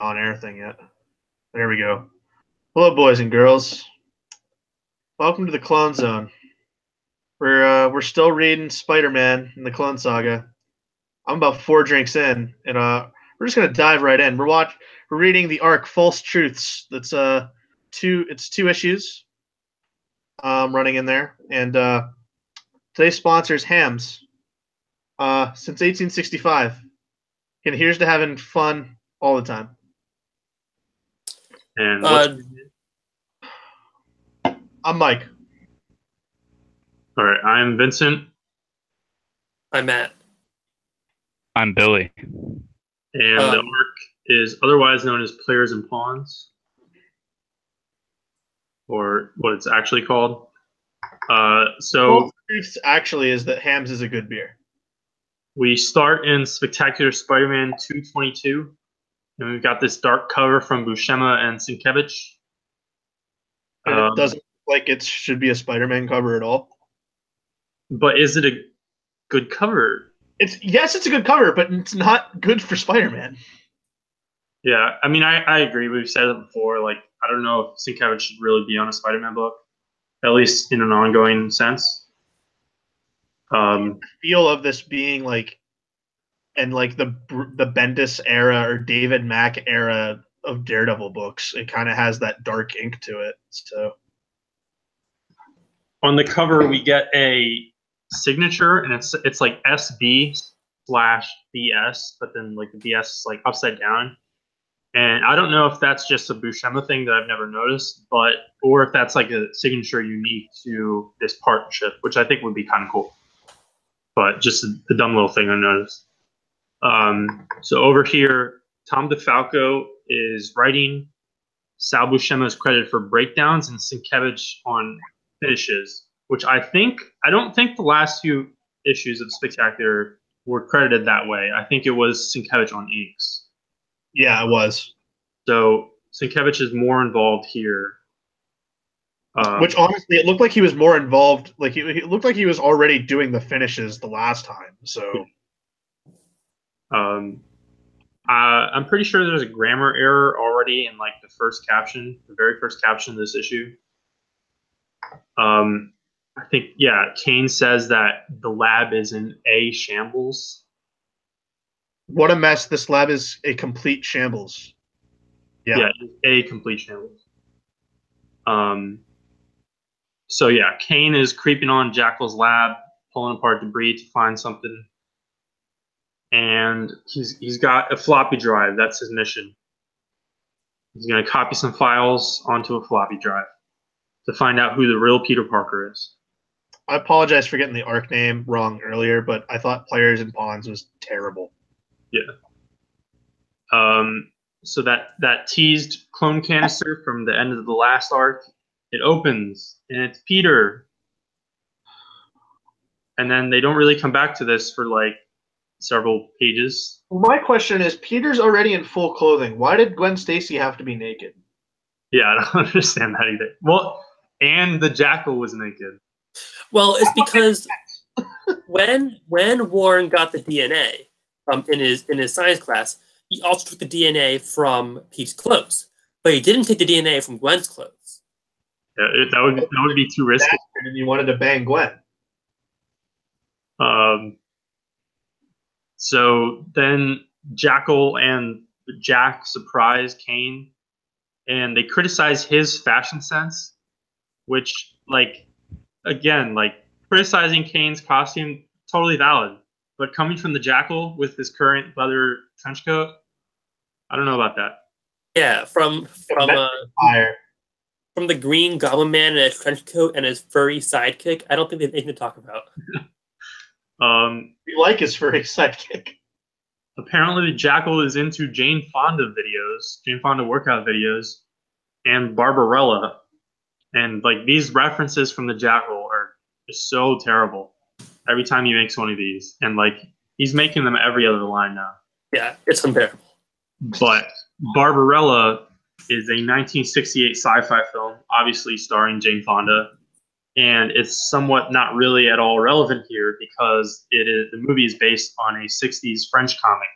on-air thing yet. There we go. Hello, boys and girls. Welcome to the Clone Zone. We're still reading Spider-Man in the Clone Saga. I'm about 4 drinks in, and we're just gonna dive right in. We're reading the arc False Truths. That's two issues running in there, and today's sponsor is Hams. Since 1865, and here's to having fun all the time. And I'm Mike. All right, I'm Vincent. I'm Matt. I'm Billy. And the arc is otherwise known as Players and Pawns, or what it's actually called. So truth actually is that Hams is a good beer. We start in Spectacular Spider-Man 222, and we've got this dark cover from Buscema and Sienkiewicz. It doesn't look like it should be a Spider-Man cover at all. But is it a good cover? Yes, it's a good cover, but it's not good for Spider-Man. Yeah, I mean, I agree. We've said it before. Like, I don't know if Sienkiewicz should really be on a Spider-Man book, at least in an ongoing sense. The feel of this being like, and like the Bendis era or David Mack era of Daredevil books, it kind of has that dark ink to it. So on the cover, we get a signature, and it's like SB/BS, but then like the BS is like upside down. And I don't know if that's just a Buscema thing that I've never noticed, or if that's like a signature unique to this partnership, which I think would be kind of cool. But just a dumb little thing I noticed. So over here, Tom DeFalco is writing. Sal Buscema is credited for breakdowns, and Sienkiewicz on finishes, which I don't think the last few issues of Spectacular were credited that way. I think it was Sienkiewicz on inks. Yeah, it was. So Sienkiewicz is more involved here. Which honestly, it looked like he was more involved. Like it looked like he was already doing the finishes the last time. So, I'm pretty sure there's a grammar error already in like the very first caption of this issue. I think Kane says that the lab is in a shambles. What a mess! This lab is a complete shambles. Yeah, a complete shambles. So yeah, Kane is creeping on Jackal's lab, pulling apart debris to find something, and he's got a floppy drive. That's his mission. He's going to copy some files onto a floppy drive to find out who the real Peter Parker is. I apologize for getting the arc name wrong earlier, but I thought Players and Pawns was terrible. Yeah. So that teased clone canister from the end of the last arc, it opens, and it's Peter. And then they don't really come back to this for like several pages. My question is, Peter's already in full clothing. Why did Gwen Stacy have to be naked? Yeah, I don't understand that either. Well, and the Jackal was naked. Well, it's because when Warren got the DNA in his science class, he also took the DNA from Pete's clothes, but he didn't take the DNA from Gwen's clothes. Yeah, that would be too risky. And you wanted to bang Gwen. So then Jackal and Jack surprise Kane, and they criticize his fashion sense, which, like, again, like, criticizing Kane's costume, totally valid. But coming from the Jackal with his current leather trench coat, I don't know about that. Yeah, from the Green Goblin Man in his trench coat and his furry sidekick, I don't think they have anything to talk about. We like his furry sidekick. Apparently, the Jackal is into Jane Fonda workout videos, and Barbarella. And like these references from the Jackal are just so terrible. Every time he makes one of these, and like he's making them every other line now. Yeah, it's unbearable. But Barbarella is a 1968 sci-fi film, obviously starring Jane Fonda, and it's somewhat not really at all relevant here because the movie is based on a 60s French comic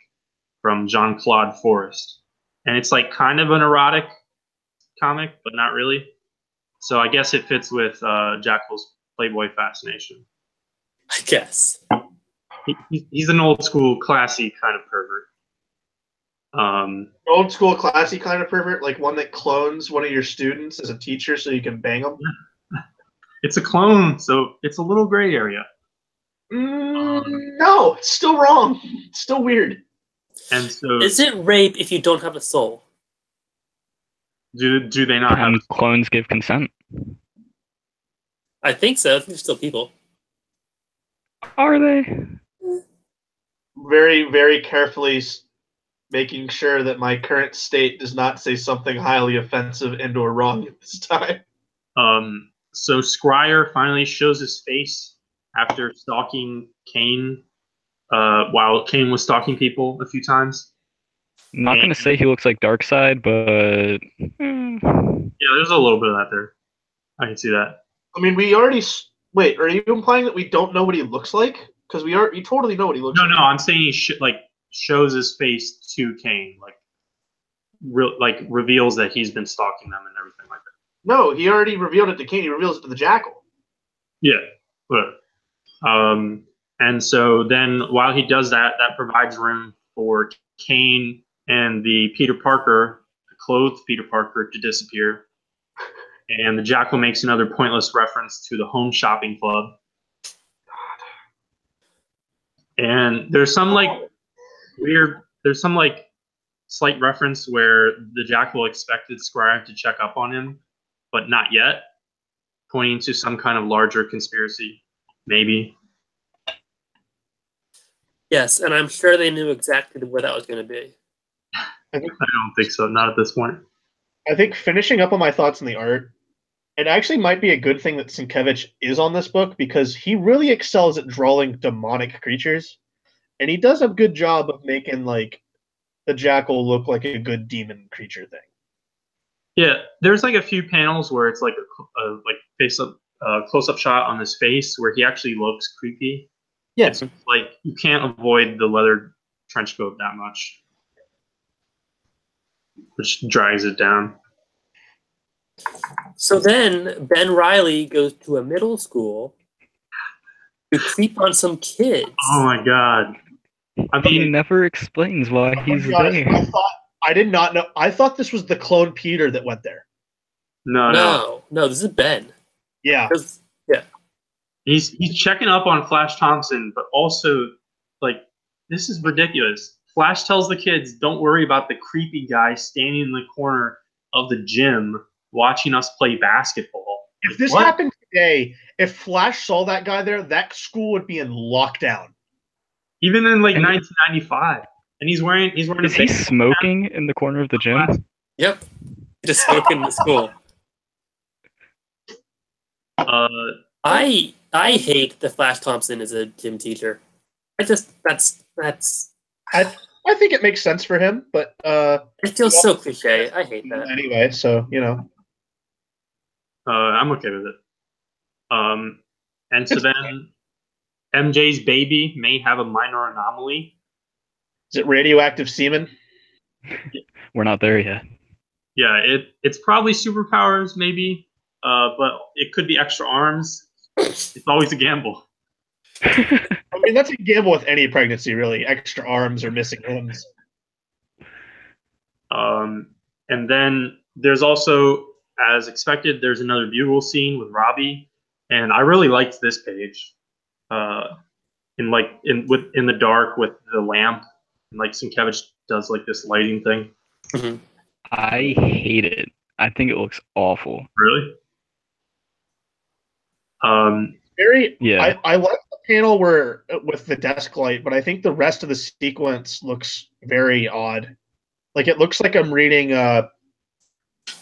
from Jean-Claude Forest. and it's like kind of an erotic comic, but not really. So I guess it fits with Jackal's Playboy fascination. I guess. He's an old school, classy kind of pervert. Old school, classy kind of pervert, like one that clones one of your students as a teacher so you can bang them. It's a clone, so it's a little gray area. No, it's still wrong. It's still weird. And so, Is it rape if you don't have a soul? do they not have? Can clones give consent? I think so. I think they're still people. Are they? Very, very carefully making sure that my current state does not say something highly offensive and or wrong at this time. So Scryer finally shows his face after stalking Kane, while Kane was stalking people a few times. I'm not going to say he looks like Darkseid, but Yeah, there's a little bit of that there. I can see that. I mean, we already wait. Are you implying that we don't know what he looks like? Because we totally know what he looks like. No, I'm saying he shows his face to Kane, reveals that he's been stalking them and everything like that. No, he already revealed it to Kane. He reveals it to the Jackal. Yeah, but and so then while he does that, that provides room for Kane and the clothed Peter Parker, to disappear. And the Jackal makes another pointless reference to the Home Shopping Club. And there's some slight reference where the Jackal expected Scryer to check up on him, but not yet, pointing to some kind of larger conspiracy, maybe. Yes, and I'm sure they knew exactly where that was going to be. I don't think so, not at this point. I think finishing up on my thoughts on the art, it actually might be a good thing that Sienkiewicz is on this book because he really excels at drawing demonic creatures. And he does a good job of making like the Jackal look like a good demon creature thing. Yeah, there's like a few panels where it's like a face up close up shot on his face where he actually looks creepy. Yeah, it's like you can't avoid the leather trench coat that much, which drags it down. So then Ben Reilly goes to a middle school to creep on some kids. Oh my god! I he mean, never explains why he's there. I did not know. I thought this was the clone Peter that went there. No. This is Ben. Yeah. Yeah. He's checking up on Flash Thompson, but also, like, this is ridiculous. Flash tells the kids, don't worry about the creepy guy standing in the corner of the gym watching us play basketball. If this happened today, if Flash saw that guy there, that school would be in lockdown. Even in, 1995. And he's wearing Is he smoking in the corner of the gym? Yep. Just smoking in the school. I hate that Flash Thompson is a gym teacher. I think it makes sense for him, but it feels so cliche. I hate that. Anyway, so I'm okay with it. And so then MJ's baby may have a minor anomaly. Is it radioactive semen? We're not there yet. Yeah, it's probably superpowers, maybe, but it could be extra arms. It's always a gamble. I mean, that's a gamble with any pregnancy, really. Extra arms or missing limbs. And then there's also, as expected, there's another bugle scene with Robbie, and I really liked this page. In the dark with the lamp, and Sienkiewicz does this lighting thing. Mm-hmm. I hate it. I think it looks awful. Really? Yeah. I like the panel with the desk light, but I think the rest of the sequence looks very odd. It looks like I'm reading a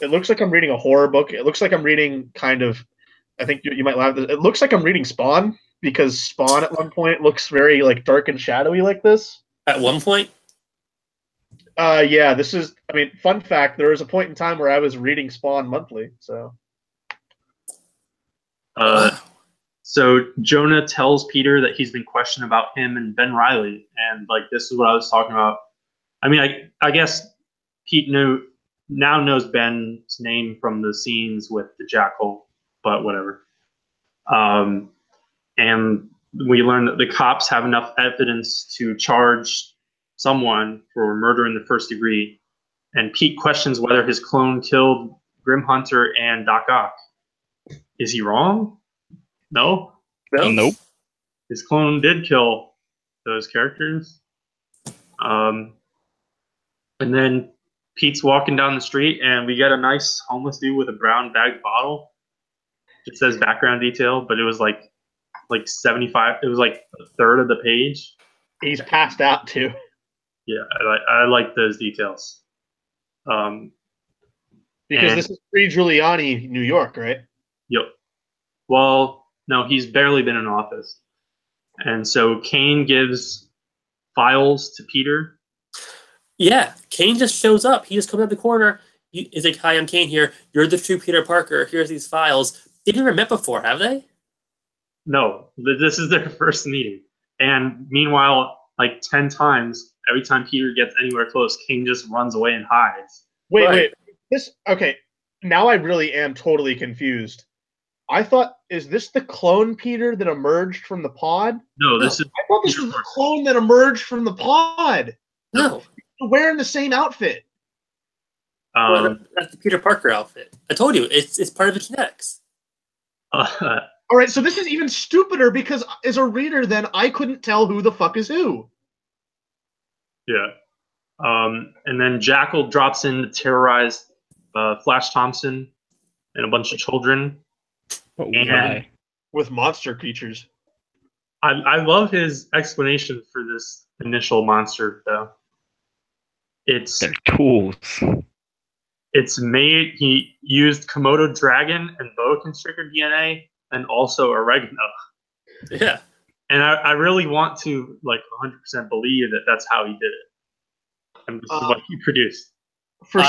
horror book. It looks like I'm reading I think you might laugh. It looks like I'm reading Spawn, because Spawn at one point looks very dark and shadowy like this. At one point? Yeah, this is, fun fact, there was a point in time where I was reading Spawn monthly, so. So Jonah tells Peter that he's been questioned about him and Ben Reilly, and this is what I was talking about. I guess Pete now knows Ben's name from the scenes with the Jackal, but whatever. And we learn that the cops have enough evidence to charge someone for murder in the first degree. And Pete questions whether his clone killed Grim Hunter and Doc Ock. Is he wrong? No. Nope. His clone did kill those characters. And then Pete's walking down the street, and we get a nice homeless dude with a brown bagged bottle. It says background detail, but it was like 75. It was like a third of the page. He's passed out too. Yeah, I like those details. Because this is pre-Giuliani, New York, right? Yep. Well, no, he's barely been in office. And so Kane gives files to Peter. Yeah, Kane just shows up. He just comes out the corner. He's like, "Hi, I'm Kane here. You're the true Peter Parker. Here's these files." They've never met before, have they? No, this is their first meeting. And meanwhile, like 10 times, every time Peter gets anywhere close, Kane just runs away and hides. Wait. Okay. Now I really am totally confused. I thought, is this the clone Peter that emerged from the pod? No, this is. I thought this was the clone that emerged from the pod. No. They're wearing the same outfit. Well, that's the Peter Parker outfit. I told you, it's part of the genetics. All right, so this is even stupider because as a reader, then I couldn't tell who the fuck is who. Yeah. And then Jackal drops in to terrorize Flash Thompson and a bunch of children. But why? With monster creatures. I love his explanation for this initial monster, though. They're tools. It's made. He used Komodo dragon and boa constrictor DNA, and also oregano. Yeah. And I really want to 100% believe that that's how he did it. And this is what he produced. For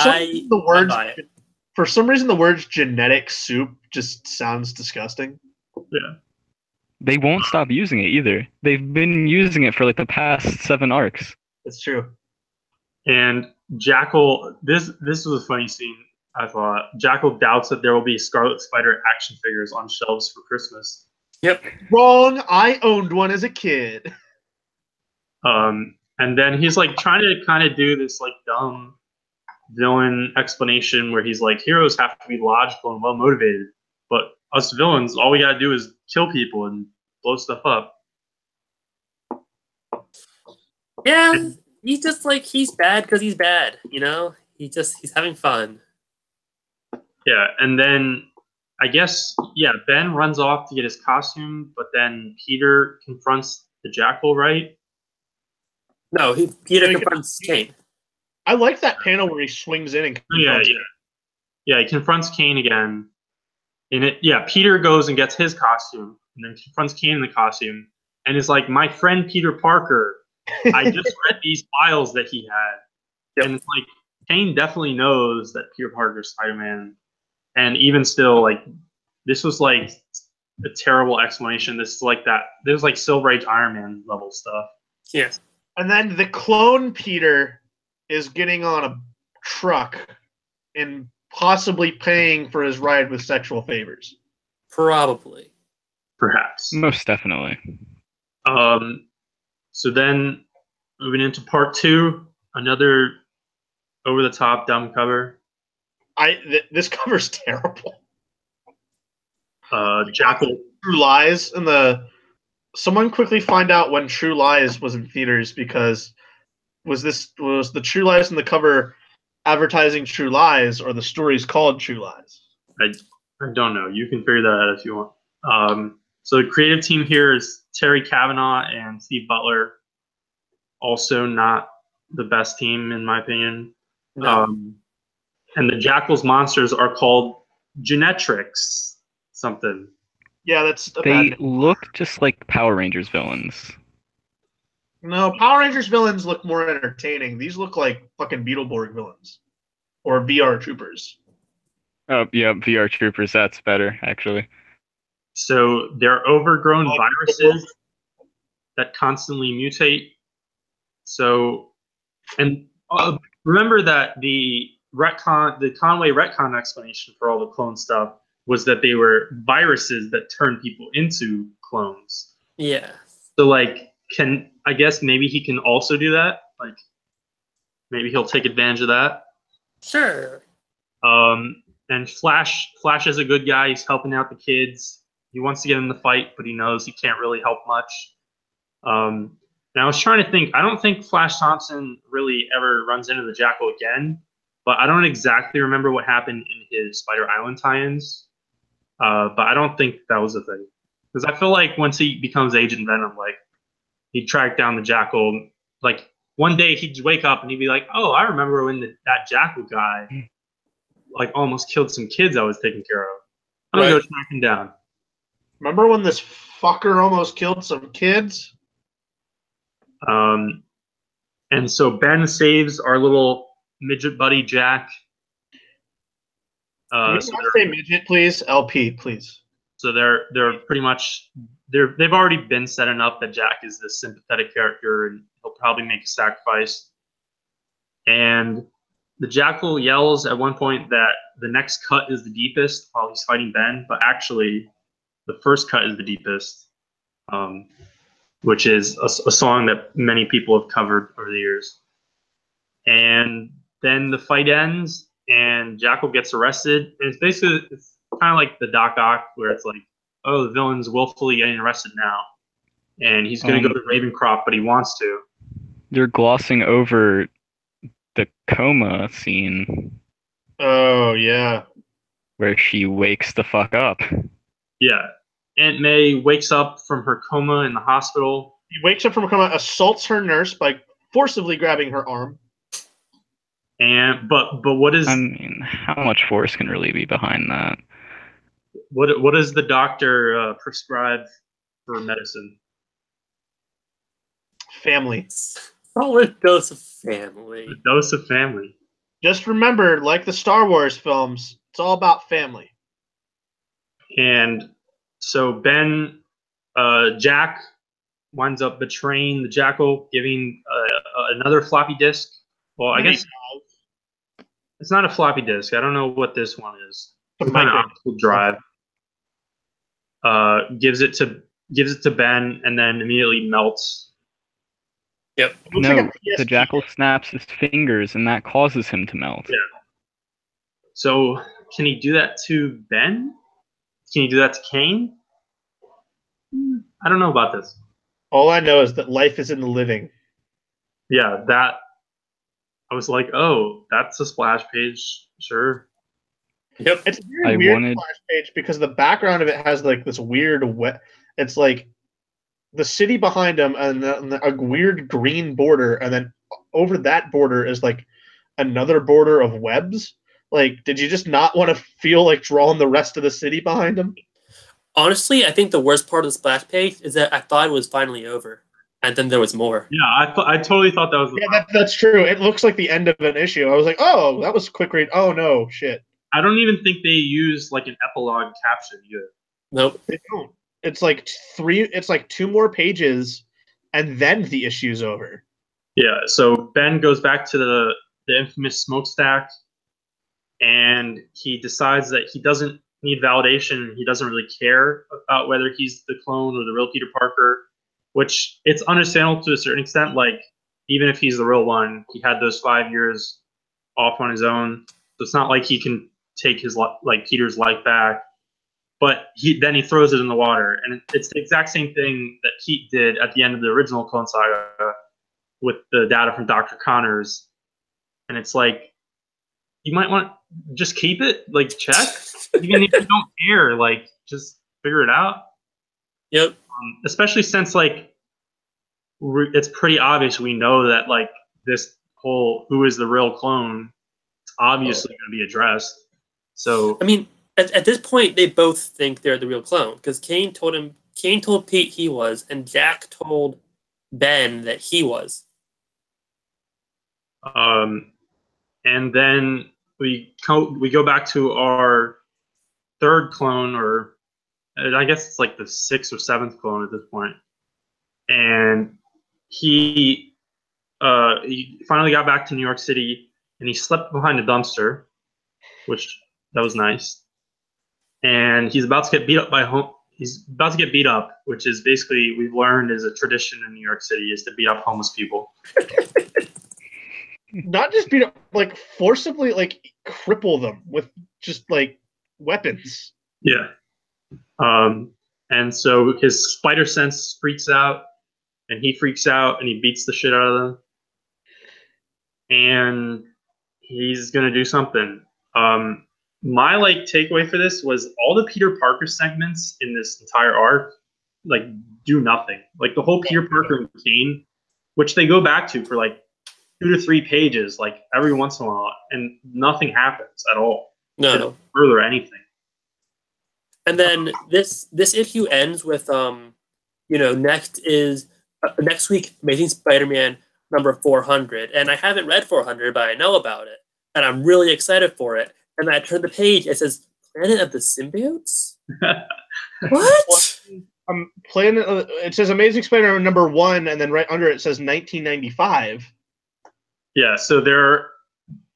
some reason, the words genetic soup just sounds disgusting. Yeah. They won't stop using it either. They've been using it for the past 7 arcs. It's true. And Jackal, this was a funny scene, I thought. Jackal doubts that there will be Scarlet Spider action figures on shelves for Christmas. Yep. Wrong. I owned one as a kid. And then he's trying to kind of do this dumb villain explanation where he's like, heroes have to be logical and well motivated, but us villains, all we gotta do is kill people and blow stuff up. Yeah, he's just he's bad because he's bad, he's having fun. Yeah, and then I guess Ben runs off to get his costume, but then Peter confronts the Jackal, right? No, Peter confronts Kane. I like that panel where he swings in and confronts him. Yeah, he confronts Kane again. Peter goes and gets his costume and then confronts Kane in the costume and is like, "My friend Peter Parker, I just read these files that he had." Yep. And it's Kane definitely knows that Peter Parker's Spider-Man. And even still, this was a terrible explanation. This is that. This is Silver Age Iron Man level stuff. Yeah. And then the clone Peter is getting on a truck and possibly paying for his ride with sexual favors. Probably. Perhaps. Most definitely. So then, moving into part 2, another over-the-top dumb cover. This cover's terrible. Jackal. True Lies and someone quickly find out when True Lies was in theaters, because was the True Lies in the cover advertising True Lies, or the story's called True Lies? I don't know. You can figure that out if you want. So the creative team here is Terry Kavanagh and Steve Butler. Also not the best team, in my opinion. No. And the Jackal's monsters are called Genetrix something. Yeah, they look just like Power Rangers villains. No, Power Rangers villains look more entertaining. These look like fucking Beetleborg villains. Or VR Troopers. Oh, yeah, VR Troopers, that's better, actually. So they're overgrown viruses that constantly mutate. So, and remember that the Conway retcon explanation for all the clone stuff was that they were viruses that turn people into clones. Yeah. So like, I guess maybe he can also do that. Like, maybe he'll take advantage of that. Sure. And Flash is a good guy. He's helping out the kids. He wants to get in the fight, but he knows he can't really help much. And I was trying to think. I don't think Flash Thompson really ever runs into the Jackal again, but I don't exactly remember what happened in his Spider Island tie-ins. But I don't think that was a thing, because I feel like once he becomes Agent Venom, like he'd track down the Jackal. Like one day he'd wake up and he'd be like, "Oh, I remember when that Jackal guy like almost killed some kids I was taking care of. I'm gonna go track him down." Remember when this fucker almost killed some kids? And so Ben saves our little midget buddy Jack. Can you not say midget, please? LP, please. So they're pretty much they've already been setting up that Jack is this sympathetic character and he'll probably make a sacrifice. And the Jackal yells at one point that the next cut is the deepest while he's fighting Ben, but actually the first cut is the deepest, which is a song that many people have covered over the years. And then the fight ends and Jackal gets arrested. And it's kind of like the Doc Ock, where it's like, oh, the villain's willfully getting arrested now. And he's going to go to Ravencroft, but he wants to. You're glossing over the coma scene. Oh, yeah. Where she wakes the fuck up. Yeah. Aunt May wakes up from her coma in the hospital. He wakes up from a coma, assaults her nurse by forcibly grabbing her arm. And but what is? I mean, how much force can really be behind that? What does the doctor prescribe for medicine? Family. Solid dose of family. A dose of family. Just remember, like the Star Wars films, it's all about family. And so Jack winds up betraying the Jackal, giving another floppy disk. Well, I guess it's not a floppy disk. I don't know what this one is. Some kind of optical drive. Gives it to Ben, and then immediately melts. Yep. No, the Jackal snaps his fingers, and that causes him to melt. Yeah. So can he do that to Ben? Can he do that to Kane? I don't know about this. All I know is that life is in the living. Yeah, that. I was like, oh, that's a splash page, sure. Yep. It's a very weird splash page because the background of it has like this weird it's like the city behind him and a weird green border, and then over that border is like another border of webs. Like, did you just not want to feel like drawing the rest of the city behind him? Honestly, I think the worst part of the splash page is that I thought it was finally over, and then there was more. Yeah, I totally thought that was. That's true. It looks like the end of an issue. I was like, oh, that was quick read. Oh no, shit. I don't even think they use like an epilogue caption either. Nope. They don't. It's like two more pages, and then the issue's over. Yeah. So Ben goes back to the infamous smokestack, and he decides that he doesn't need validation. He doesn't really care about whether he's the clone or the real Peter Parker, which it's understandable to a certain extent. Like, even if he's the real one, he had those 5 years off on his own. So it's not like he can take his Peter's life back. But then he throws it in the water, and it's the exact same thing that Pete did at the end of the original Clone Saga with the data from Dr. Connors. And it's like, you might want to just keep it, like, check. Even if you don't care, like, just figure it out. Yep. Especially since, like, it's pretty obvious we know that, like, this whole who is the real clone is obviously going to be addressed. So, I mean, at this point, they both think they're the real clone because Kane told Pete he was, and Jack told Ben that he was. And then we go back to our third clone, or I guess it's like the 6th or 7th clone at this point. And he finally got back to New York City, and he slept behind a dumpster, which that was nice. And he's about to get beat up by home. He's about to get beat up, which is basically we've learned is a tradition in New York City is to beat up homeless people. Not just beat up, like forcibly, like cripple them with just like weapons. Yeah. And so his spider sense freaks out, and he freaks out, and he beats the shit out of them. And he's gonna do something. My like takeaway for this was all the Peter Parker segments in this entire arc, like do nothing. Like the whole Peter Parker and Kane, which they go back to for like 2 to 3 pages, like every once in a while, and nothing happens at all. No. Further anything. And then this issue ends with next week Amazing Spider-Man number 400, and I haven't read 400, but I know about it, and I'm really excited for it. And I turn the page, it says Planet of the Symbiotes. What? It says Amazing Spider-Man number 1, and then right under it says 1995. Yeah, so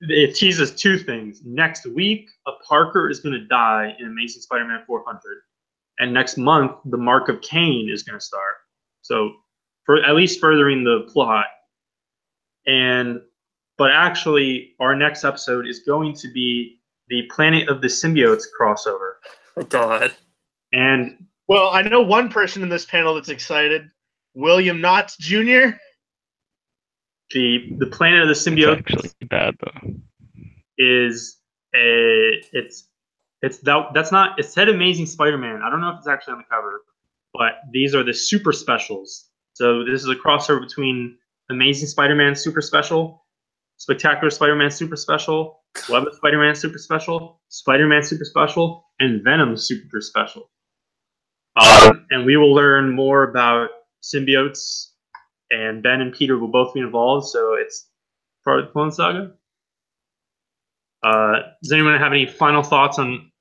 it teases 2 things. Next week, a Parker is going to die in Amazing Spider-Man 400, and next month, the Mark of Cain is going to start. So, for at least furthering the plot. But actually, our next episode is going to be the Planet of the Symbiotes crossover. Oh God! And well, I know one person in this panel that's excited, William Knotts Jr. The Planet of the Symbiotes it's actually bad though. It said Amazing Spider-Man. I don't know if it's actually on the cover, but these are the super specials. So this is a crossover between Amazing Spider-Man Super Special, Spectacular Spider-Man Super Special, Web of Spider-Man Super Special, Spider-Man Super Special, and Venom Super Special. And we will learn more about symbiotes, and Ben and Peter will both be involved, so it's part of the Clone Saga. Does anyone have any final thoughts on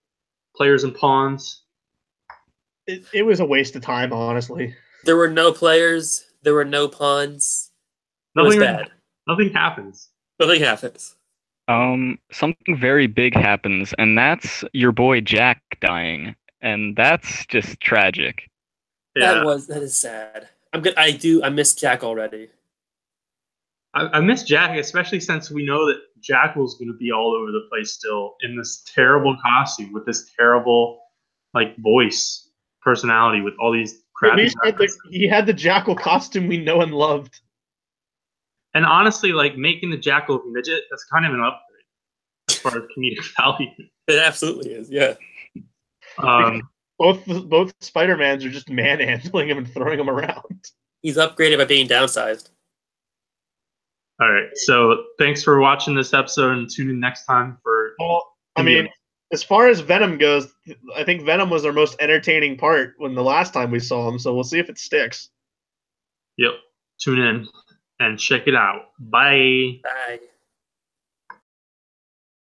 players and pawns? It was a waste of time, honestly. There were no players. There were no pawns. It was bad. Nothing happens. Nothing happens. Something very big happens, and that's your boy Jack dying, and that's just tragic. Yeah. That is sad. I miss Jack already. I miss Jack, especially since we know that Jackal's going to be all over the place still in this terrible costume with this terrible, like, voice personality with all these crappy. He had the Jackal costume we know and loved. And honestly, like making the Jackal a midget, that's kind of an upgrade as far as comedic value. It absolutely is, yeah. Both Spider-Mans are just manhandling him and throwing him around. He's upgraded by being downsized. All right, so thanks for watching this episode, and tune in next time for. Well, I mean, as far as Venom goes, I think Venom was our most entertaining part when the last time we saw him. So we'll see if it sticks. Yep, tune in and check it out. Bye. Bye.